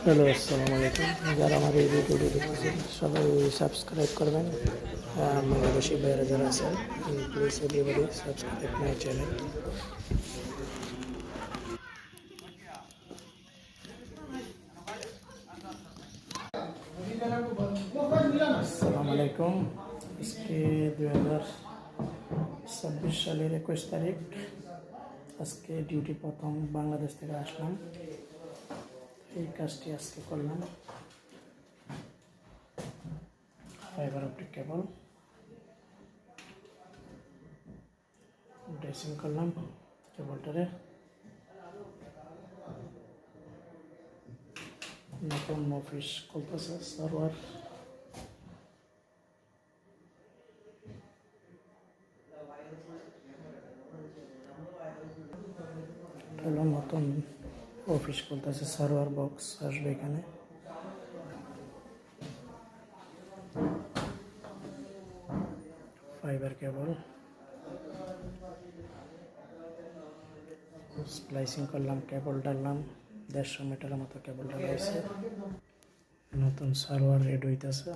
Hello, আসসালামু আলাইকুম। যারা আমার এই ভিডিওটি দেখতেছেন সবাই সাবস্ক্রাইব করবেন। বাংলাদেশি বাইরে যারা আছেন please everybody subscribe my channel. আসসালামু আলাইকুম। আজকে 2026 সালের 21 তারিখ। আজকে ডিউটি প্রথম বাংলাদেশ থেকে আসলাম, এই কাজটি আজকে করলাম। ফাইবার অপটিক কেবল ড্রেসিং করলাম কেবলটারে। নতুন অফিস খুলতেছে সার্ভার। নতুন অফিস খুলতেছে, সার্ভার বক্স আসবে এখানে। ফাইবার কেবল স্প্লাইসিং করলাম, কেবল ডাললাম, 150 মিটারের মতো কেবল ডালাইছে। নতুন সার্ভার রেডি হইতেছে।